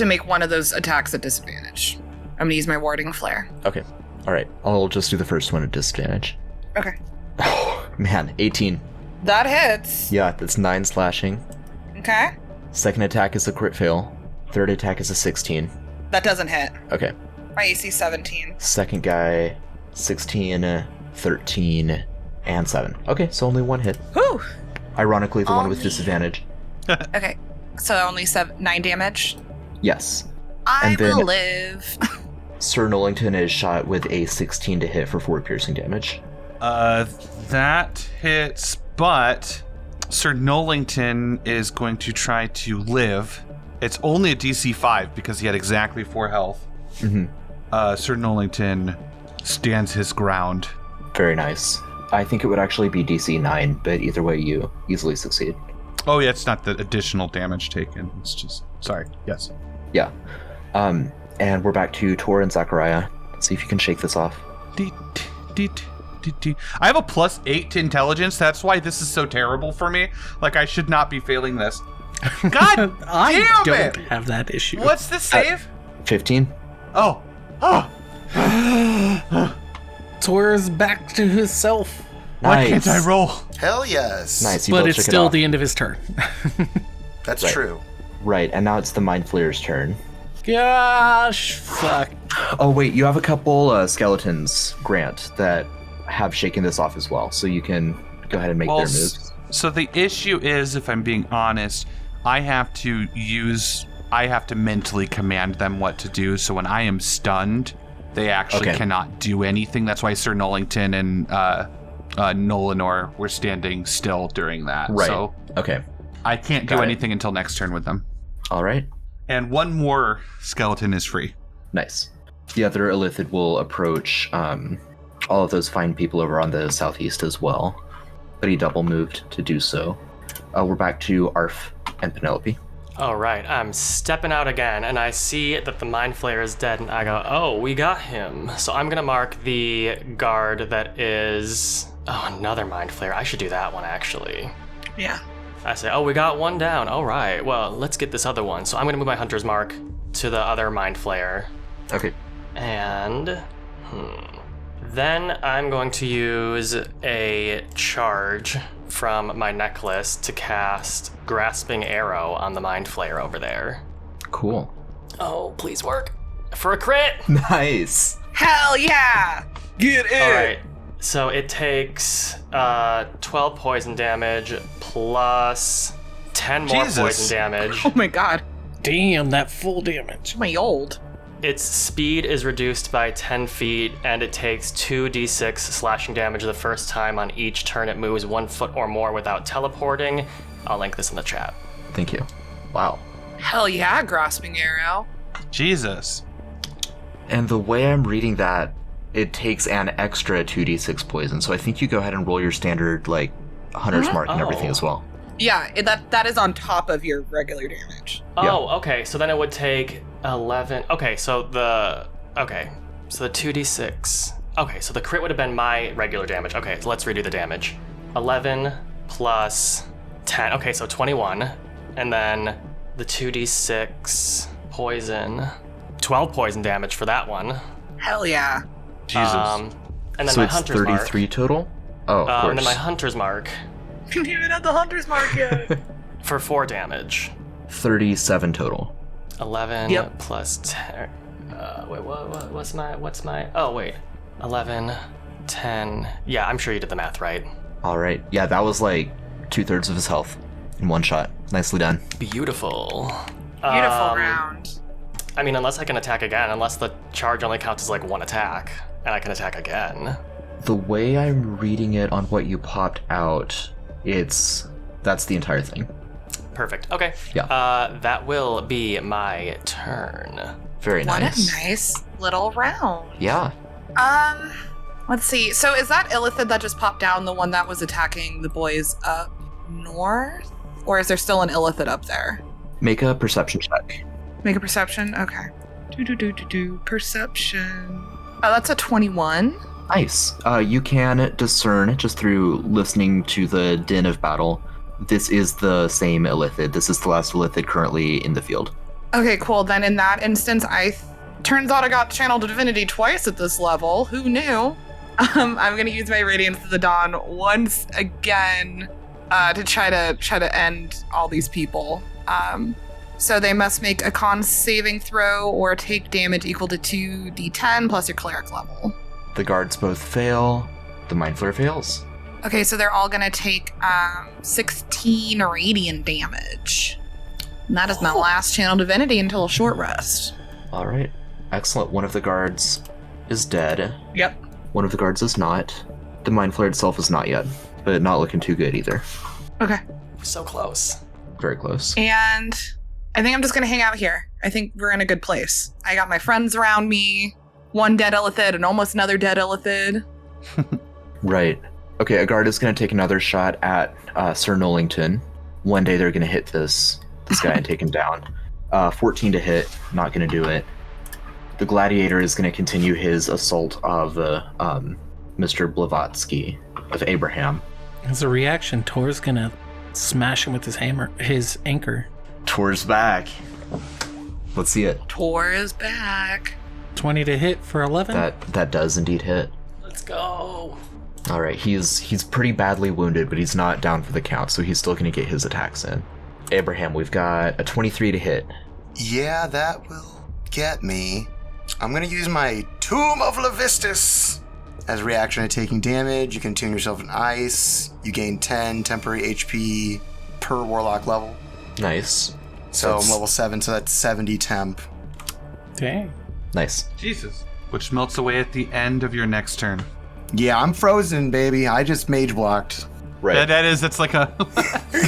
make one of those attacks at disadvantage. I'm gonna use my warding flare. Okay. All right, I'll just do the first one at disadvantage. Okay. Oh, man, 18. That hits. Yeah, that's 9 slashing. Okay. Second attack is a crit fail. Third attack is a 16. That doesn't hit. Okay. My AC 17. Second guy, 16, 13, and 7. Okay, so only 1 hit. Whew. Ironically, the one with Only. disadvantage. Okay. So only 9 damage. Yes. I And then- will live. Sir Nollington is shot with a 16 to hit for 4 piercing damage. That hits, but Sir Nollington is going to try to live. It's only a DC 5 because he had exactly 4 health. Mm-hmm. Sir Nollington stands his ground. Very nice. I think it would actually be DC 9, but either way, you easily succeed. Oh, yeah, it's not the additional damage taken. It's just... Sorry, yes. Yeah. And we're back to Torr and Zachariah. Let's see if you can shake this off. I have a +8 to intelligence. That's why this is so terrible for me. Like, I should not be failing this. God I damn don't it! have that issue. What's the save? 15? Oh. Torr's back to himself, Why Nice. can't I roll? Hell yes. Nice, you but both it's shook it still off. the end of his turn. That's Right. true. Right, and now it's the Mind Flayer's turn. Gosh, fuck. Oh wait, you have a couple skeletons, Grant, that have shaken this off as well, so you can go ahead and make their moves. So the issue is, if I'm being honest, I have to mentally command them what to do, so when I am stunned, they actually cannot do anything. That's why Sir Nollington and Nolanor were standing still during that. Right. So I can't do anything until next turn with them. All right. And one more skeleton is free. Nice. The other Illithid will approach all of those fine people over on the southeast as well, but he double moved to do so. We're back to Arf and Penelope. All right, I'm stepping out again, and I see that the Mind Flayer is dead, and I go, oh, we got him. So I'm going to mark the guard that is... Oh, another Mind Flayer. I should do that one, actually. Yeah. I say, oh, we got one down. All right, well, let's get this other one. So I'm going to move my Hunter's Mark to the other Mind Flayer. Okay. And... Then I'm going to use a charge from my necklace to cast Grasping Arrow on the Mind Flayer over there. Cool. Oh, please work. For a crit! Nice! Hell yeah! Get it! Alright, so it takes 12 poison damage plus 10 more poison damage. Oh my god. Damn, that full damage. My old. Its speed is reduced by 10 feet, and it takes 2d6 slashing damage the first time on each turn it moves 1 foot or more without teleporting. I'll link this in the chat. Thank you. Wow. Hell yeah, Grasping Arrow. Jesus. And the way I'm reading that, it takes an extra 2d6 poison, so I think you go ahead and roll your standard, like, Hunter's Mark and everything as well. Yeah, that is on top of your regular damage. Oh, okay, so then it would take 11. Okay, so the 2d6. Okay, so the crit would have been my regular damage. Okay, so let's redo the damage. 11 plus 10. Okay, so 21. And then the 2d6 poison. 12 poison damage for that one. Hell yeah. Jesus. And then so my it's Hunter's 33 Mark. total? Oh, of course. And then my Hunter's Mark. You didn't even have the Hunter's Mark yet. For 4 damage. 37 total. 11 plus 10. Wait, what's my? Oh, wait. 11, 10. Yeah, I'm sure you did the math right. All right. Yeah, that was like 2/3 of his health in one shot. Nicely done. Beautiful. Beautiful round. I mean, unless I can attack again, unless the charge only counts as like one attack, and I can attack again. The way I'm reading it on what you popped out, that's the entire thing. Perfect. Okay. Yeah. That will be my turn. Very nice. What a nice little round. Yeah. Let's see. So is that Illithid that just popped down the one that was attacking the boys up north? Or is there still an Illithid up there? Make a perception check. Make a perception? Okay. Perception. Oh, that's a 21. Nice. You can discern, just through listening to the din of battle, this is the same Illithid. This is the last Illithid currently in the field. Okay, cool. Then in that instance, turns out I got Channel Divinity twice at this level. Who knew? I'm going to use my Radiance of the Dawn once again to try to end all these people. So they must make a con saving throw or take damage equal to 2d10 plus your cleric level. The guards both fail. The Mind Flayer fails. Okay, so they're all going to take 16 radiant damage. And that is my last Channel Divinity until a short rest. All right. Excellent. One of the guards is dead. Yep. One of the guards is not. The Mind Flayer itself is not yet, but not looking too good either. Okay. So close. Very close. And I think I'm just going to hang out here. I think we're in a good place. I got my friends around me. One dead Illithid and almost another dead Illithid. Right. Okay, a guard is going to take another shot at Sir Nollington. One day they're going to hit this guy and take him down. 14 to hit, not going to do it. The gladiator is going to continue his assault of Mr. Blavatsky, of Abraham. As a reaction, Torr's gonna smash him with his anchor. Torr's back. Let's see it. Torr is back. 20 to hit for 11. That does indeed hit. Let's go. All right, he's pretty badly wounded, but he's not down for the count, so he's still going to get his attacks in. Abraham, we've got a 23 to hit. Yeah, that will get me. I'm going to use my Tomb of Levistus As a reaction to taking damage, you can tune yourself in ice. You gain 10 temporary HP per warlock level. Nice. So I'm level 7, so that's 70 temp. Dang. Nice. Jesus. Which melts away at the end of your next turn. Yeah, I'm frozen, baby. I just mage blocked. Right. That's like a...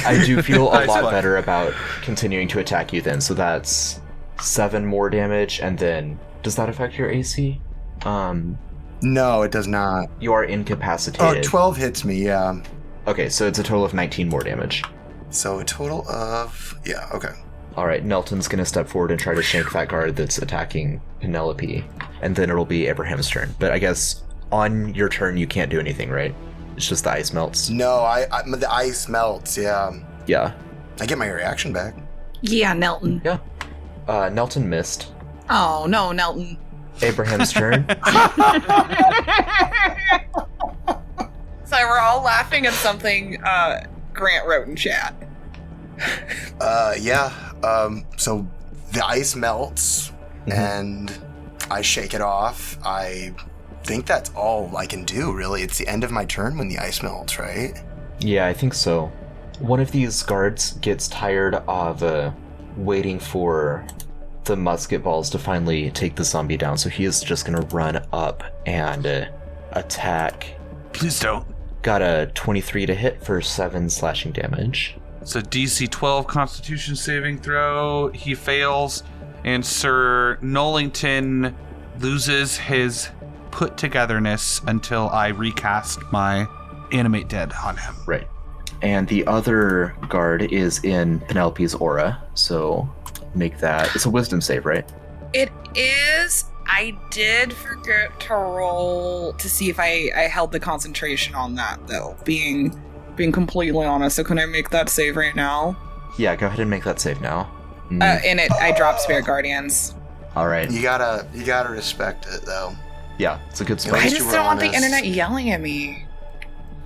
I do feel a Nice lot one. better about continuing to attack you then. So that's 7 more damage, and then does that affect your AC? No, it does not. You are Oh, incapacitated. 12 hits me, yeah. Okay, so it's a total of 19 more damage. So a total of... Yeah, okay. All right, Nelton's gonna step forward and try to shank that guard that's attacking Penelope, and then it'll be Abraham's turn. But I guess on your turn you can't do anything, right? It's just the ice melts. No, the ice melts, yeah. Yeah. I get my reaction back. Yeah, Nelton. Yeah. Nelton missed. Oh, no, Nelton. Abraham's turn. Sorry, we're all laughing at something Grant wrote in chat. So the ice melts, and I shake it off. I think that's all I can do, really. It's the end of my turn when the ice melts, right? Yeah, I think so. One of these guards gets tired of waiting for the musket balls to finally take the zombie down, so he is just gonna run up and attack. Please don't. Got a 23 to hit for 7 slashing damage. So DC 12 Constitution saving throw. He fails, and Sir Nollington loses his put-togetherness until I recast my Animate Dead on him. Right. And the other guard is in Penelope's aura, so make that... It's a wisdom save, right? It is. I did forget to roll to see if I held the concentration on that, though, being completely honest. So can I make that save right now? Yeah, go ahead and make that save now. I dropped Spirit Guardians. All right. You gotta respect it, though. Yeah, it's a good spell. I least just you were don't want the honest. internet yelling at me.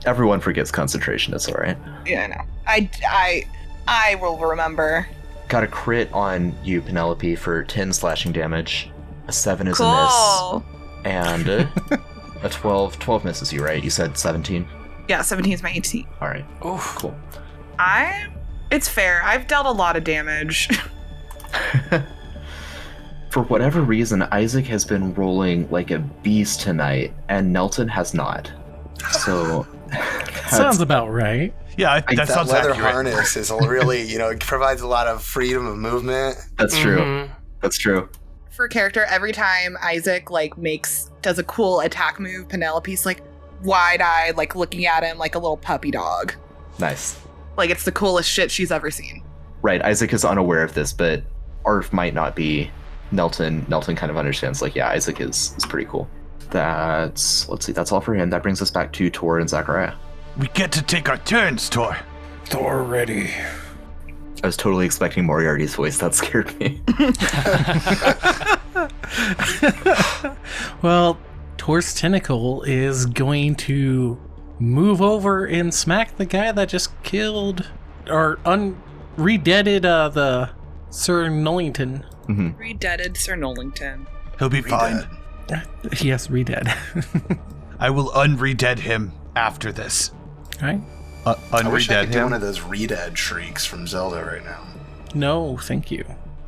Everyone forgets concentration, it's all right. Yeah, I know. I will remember. Got a crit on you, Penelope, for 10 slashing damage. A 7 is a Cool. miss. And a 12. 12 misses you, right? You said 17? Yeah, 17 is my AC. All right. Oof. Cool. It's fair. I've dealt a lot of damage. For whatever reason, Isak has been rolling like a beast tonight, and Nelton has not. So... Sounds about right. Yeah, that That sounds leather accurate. harness is really, it provides a lot of freedom of movement. That's true. Mhm. That's true. For character, every time Isak does a cool attack move, Penelope's wide-eyed, looking at him like a little puppy dog. Nice. It's the coolest shit she's ever seen. Right, Isak is unaware of this, but Arf might not be. Nelton kind of understands, Isak is pretty cool. That's all for him. That brings us back to Torr and Zachariah. We get to take our turns, Torr. Thor ready. I was totally expecting Moriarty's voice. That scared me. Well, Tor's tentacle is going to move over and smack the guy that just killed or redeaded the Sir Nollington. Redeaded Sir Nollington. He'll be fine. Yes, redead. I will unredead him after this. Right? I wish I Unredead could do him. one of those redead shrieks from Zelda right now. No, thank you.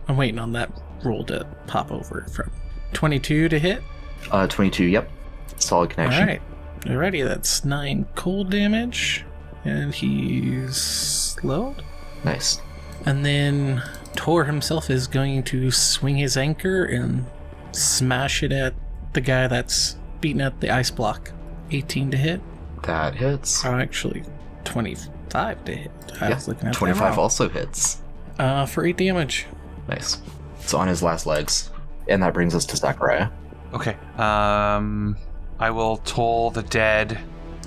I'm waiting on that roll to pop over from 22 to hit. 22, yep. Solid connection. Alright. Alrighty, that's 9 cold damage. And he's slowed. Nice. And then Torr himself is going to swing his anchor and smash it at the guy that's beating at the ice block. 18 to hit. That hits. Actually, 25 to hit. I was looking at 25 that wrong. also hits. For 8 damage. Nice. It's on his last legs. And that brings us to Zachariah. Okay. I will toll the dead.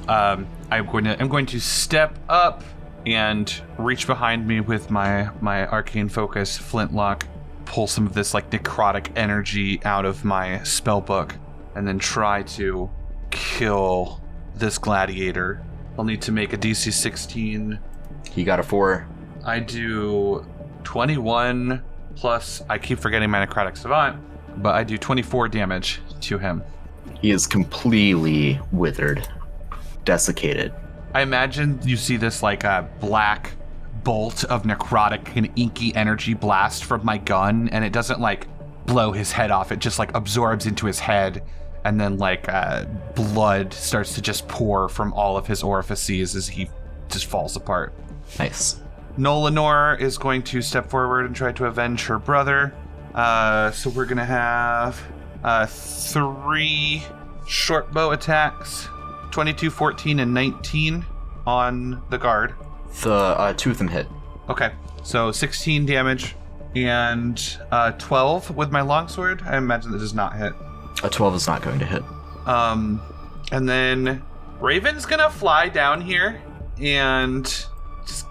I'm going to step up and reach behind me with my arcane focus flintlock, pull some of this necrotic energy out of my spell book, and then try to kill this gladiator. I'll need to make a DC 16. He got a 4. I do 21 plus, I keep forgetting my necrotic savant, but I do 24 damage to him. He is completely withered, desiccated. I imagine you see this like a black bolt of necrotic and inky energy blast from my gun, and it doesn't like blow his head off. It just like absorbs into his head, and then like blood starts to just pour from all of his orifices as he just falls apart. Nice. Nolanor is going to step forward and try to avenge her brother. So we're gonna have 3 short bow attacks, 22, 14, and 19 on the guard. The 2 of them hit. Okay, so 16 damage and 12 with my longsword. I imagine that does not hit. A 12 is not going to hit. And then Raven's gonna fly down here and just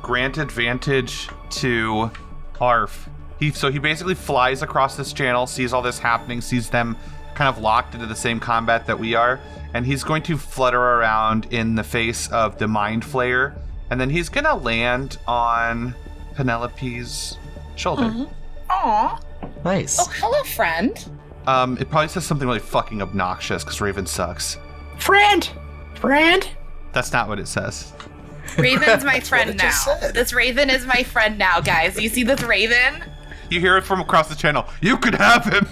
grant advantage to Arf. He basically flies across this channel, sees all this happening, sees them kind of locked into the same combat that we are, and he's going to flutter around in the face of the Mind Flayer, and then he's gonna land on Penelope's shoulder. Aw. Nice. Oh, hello, friend. It probably says something really fucking obnoxious because Raven sucks. Friend! That's not what it says. Raven's my friend it just now. said. This Raven is my friend now, guys. You see this Raven? You hear it from across the channel. You could have him.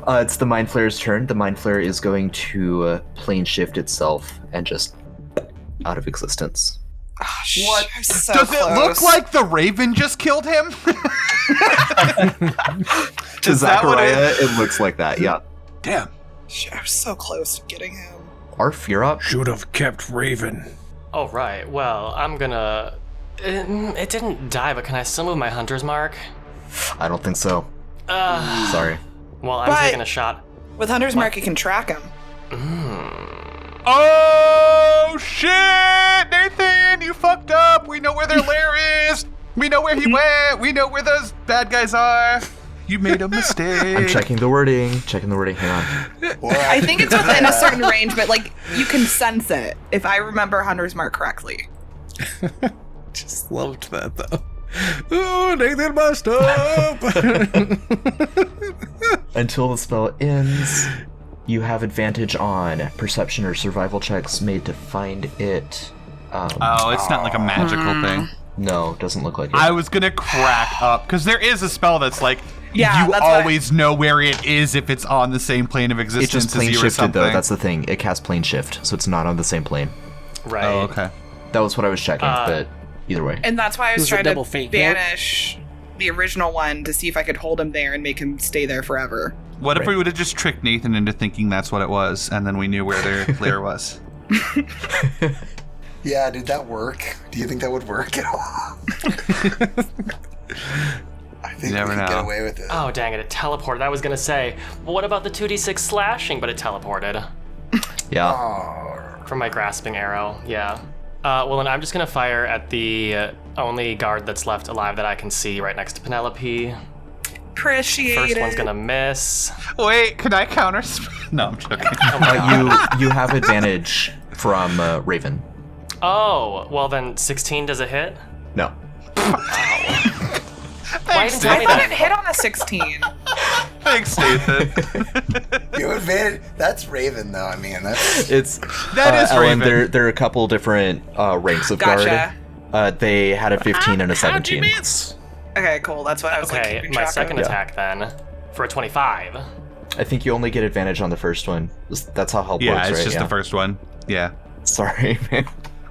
It's the Mind Flayer's turn. The Mind Flayer is going to plane shift itself and just out of existence. What? So Does it look like the Raven just killed him? To Is that what Zachariah, it looks like that, yeah. Damn. I was so close to getting him. Arf, you're up. Should have kept Raven. Oh, right. Well, I'm gonna... It didn't die, but can I still move my hunter's mark? I don't think so. Sorry. Well, I'm But- taking a shot. With Hunter's Mark, you can track him. Oh, shit! Nathan, you fucked up. We know where their lair is. We know where he went. We know where those bad guys are. You made a mistake. I'm checking the wording. Hang on. I think it's within a certain range, but like you can sense it. If I remember Hunter's Mark correctly. Just loved that though. Oh, Nathan messed up. Until the spell ends, you have advantage on perception or survival checks made to find it. Oh, it's not like a magical thing. No, doesn't look like it. I was gonna crack up because there is a spell that's like Yeah, you that's what always know where it is if it's on the same plane of it existence just plane as you or shifted something. though. That's the thing. It casts plane shift, so it's not on the same plane. Right. Oh, okay. That was what I was checking, but either way. And that's why I was Who's your trying to double fate hit? banish the original one to see if I could hold him there and make him stay there forever. What if Right. we would have just tricked Nathan into thinking that's what it was, and then we knew where their lair was? Yeah, did that work? Do you think that would work at all? I think never we could know. get away with it. Oh, dang it. It teleported. I was gonna say, well, what about the 2d6 slashing? But it teleported. Yeah. Oh, From my grasping arrow, yeah. Well, then I'm just gonna fire at the only guard that's left alive that I can see right next to Penelope. Appreciate First it. one's gonna miss. Wait, can I counter? No, I'm joking. You have advantage from Raven. Oh, well then 16 does it hit? No. Why didn't you tell I me thought it that? hit on a 16. Thanks, Nathan. you advantage. That's Raven, though. I mean, that's It's That is Ellen, Raven. there are a couple different ranks of Gotcha. guard. They had a 15 and a How'd you 17. miss? Okay, cool. That's what I was like. Okay, keeping my track second of. attack then, for a 25. I think you only get advantage on the first one. That's how help Yeah, works, it's right? just the first one. Yeah. Sorry, man.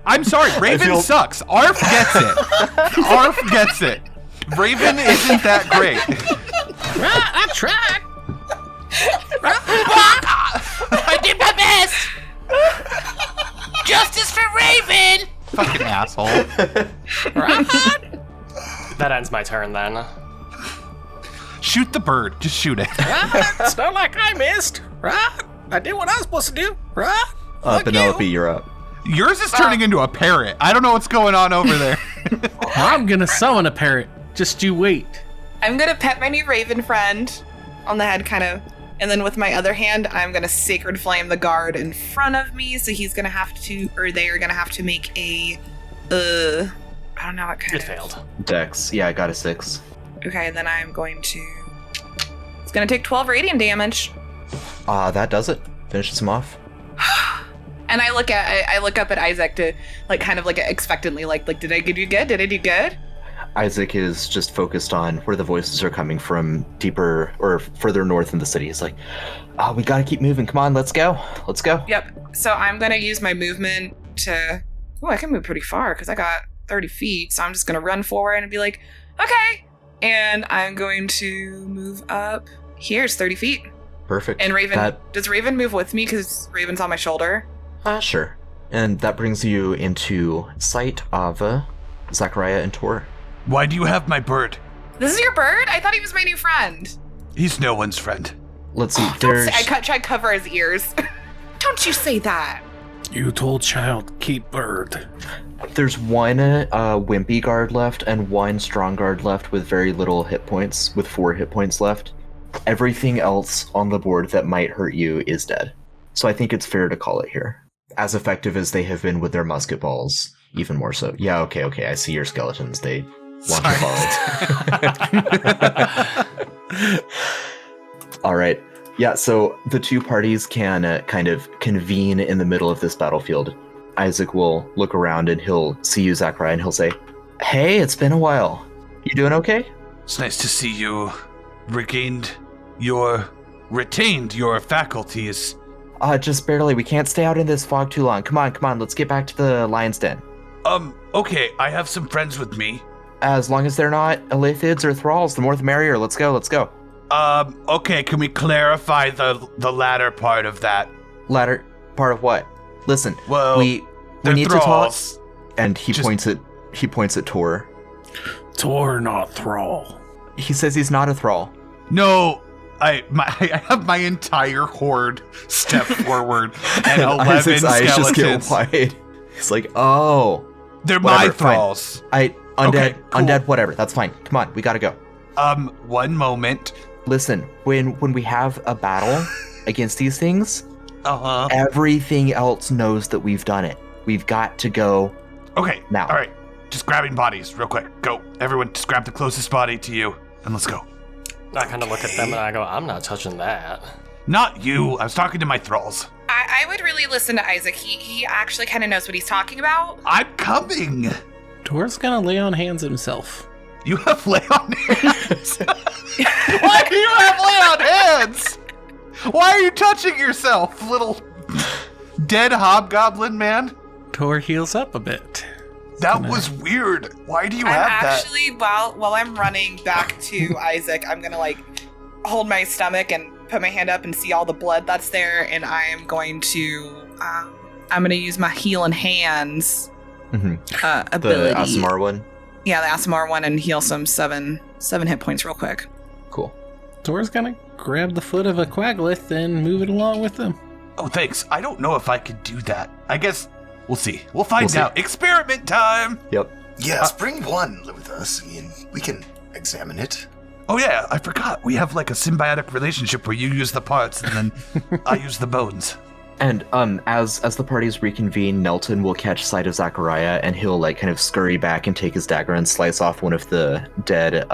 I'm sorry, Raven feel- sucks. Arf gets it. Arf gets it. Raven isn't that great. I tried. I did my best. Justice for Raven. Fucking asshole. That ends my turn then. Shoot the bird. Just shoot it. It's not like I missed, right? I did what I was supposed to do, right? Fuck Penelope, you. you're up. Yours is turning into a parrot. I don't know what's going on over there. I'm gonna summon a parrot. Just you wait. I'm gonna pet my new Raven friend on the head, kind of, and then with my other hand, I'm gonna Sacred Flame the guard in front of me. So he's gonna have to, or they are gonna have to make a, I don't know what kind It of. failed. Dex. Yeah, I got a 6. Okay, then I'm going to It's gonna take 12 radiant damage. That does it. Finishes him off. And I look up at Isak to kind of expectantly did I do good? Did I do good? Isak is just focused on where the voices are coming from, deeper or further north in the city. He's like, oh, we gotta keep moving. Come on, let's go. Let's go. Yep. So I'm gonna use my movement to. Oh, I can move pretty far because I got 30 feet. So I'm just gonna run forward and be like, okay. And I'm going to move up. Here's 30 feet. Perfect. And Raven, does Raven move with me because Raven's on my shoulder? Sure. And that brings you into sight of Zachariah and Torr. Why do you have my bird? This is your bird? I thought he was my new friend. He's no one's friend. Let's see. I try to cover his ears. Don't you say that. You told child, keep bird. There's one wimpy guard left and one strong guard left with very little hit points, with 4 hit points left. Everything else on the board that might hurt you is dead. So I think it's fair to call it here. As effective as they have been with their musket balls, even more so. Yeah, okay, I see your skeletons. They want to follow. All right. Yeah, so the two parties can kind of convene in the middle of this battlefield. Isak will look around and he'll see you, Zachariah, and he'll say, hey, it's been a while. You doing okay? It's nice to see you retained your faculties. Just barely. We can't stay out in this fog too long. Come on, let's get back to the lion's den. Okay, I have some friends with me. As long as they're not ilithids or thralls, the more the merrier. Let's go. Okay, can we clarify the latter part of that? Latter part of what? Listen, well, we need thralls. to talk. And he points at Torr. Torr, not thrall. He says he's not a thrall. No, I have my entire horde step forward and 11 Isaac's eyes just get skeletons. wide. He's like, oh. They're whatever, my thralls. Undead, Okay, cool. undead, whatever. That's fine. Come on, we gotta go. One moment. Listen, when we have a battle against these things, Uh-huh. everything else knows that we've done it. We've got to go. Okay, now. All right. Just grabbing bodies real quick. Go. Everyone, just grab the closest body to you, and let's go. I kind of look at them and I go, I'm not touching that. Not you. I was talking to my thralls. I would really listen to Isak. He actually kind of knows what he's talking about. I'm coming. Tor's gonna lay on hands himself. You have lay on hands. Why do you have lay on hands? Why are you touching yourself, little dead hobgoblin man? Torr heals up a bit. That was weird. Why do you have that? Actually, while I'm running back to Isak, I'm gonna hold my stomach and put my hand up and see all the blood that's there, and I am going to use my healing hands ability. The Aasimar one? Yeah, the Aasimar one, and heal some seven hit points real quick. Cool. Tor's gonna grab the foot of a quaglith and move it along with him. Oh, thanks. I don't know if I could do that. I guess we'll see. We'll find out. Experiment time. Yep. Yes, bring one with us. I mean, we can examine it. Oh yeah, I forgot. We have a symbiotic relationship where you use the parts and then I use the bones. And as the parties reconvene, Nelton will catch sight of Zachariah and he'll kind of scurry back and take his dagger and slice off one of the dead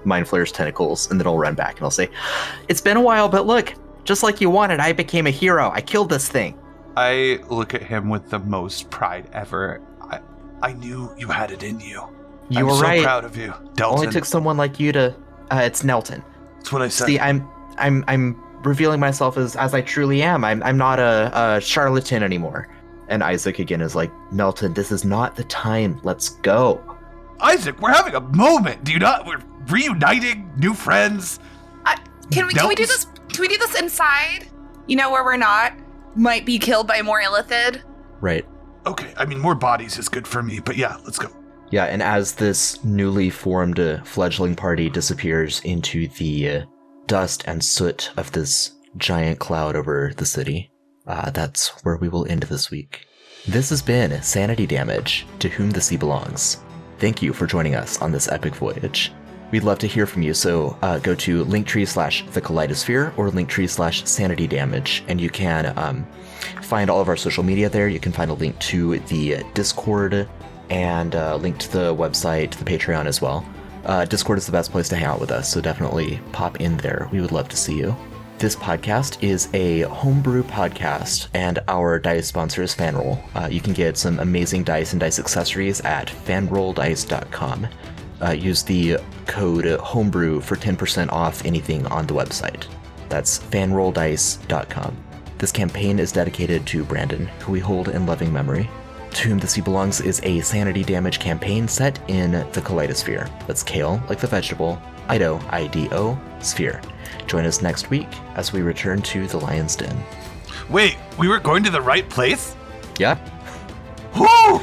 Mind Flayer's tentacles, and then he'll run back and he'll say, it's been a while, but look, just like you wanted, I became a hero. I killed this thing. I look at him with the most pride ever. I knew you had it in you. You were so right. Proud of you, Delton. Only took someone like you to. It's Nelton. That's what I said. See, I'm revealing myself as I truly am. I'm not a charlatan anymore. And Isak again is like, Nelton, this is not the time. Let's go. Isak, we're having a moment. Do you not? We're reuniting, new friends. Can we do this? Can we do this inside? Where we're not might be killed by more illithid. Right. Okay. I mean, more bodies is good for me, but yeah, let's go. Yeah, and as this newly formed fledgling party disappears into the dust and soot of this giant cloud over the city, that's where we will end this week. This has been Sanity Damage, To Whom the Sea Belongs. Thank you for joining us on this epic voyage. We'd love to hear from you, so go to linktree/the Kaleidosphere or linktree/sanity damage, and you can find all of our social media there. You can find a link to the Discord and link to the website, the Patreon as well. Discord is the best place to hang out with us, so definitely pop in there. We would love to see you. This podcast is a homebrew podcast, and our dice sponsor is FanRoll. You can get some amazing dice and dice accessories at fanrolldice.com. Use the code homebrew for 10% off anything on the website. That's fanrolldice.com. This campaign is dedicated to Brandon, who we hold in loving memory. To Whom the Sea Belongs is a sanity damage campaign set in the Kaleidosphere. That's kale, like the vegetable, Ido, I-D-O, sphere. Join us next week as we return to the Lion's Den. Wait, we were going to the right place? Yeah. Woo!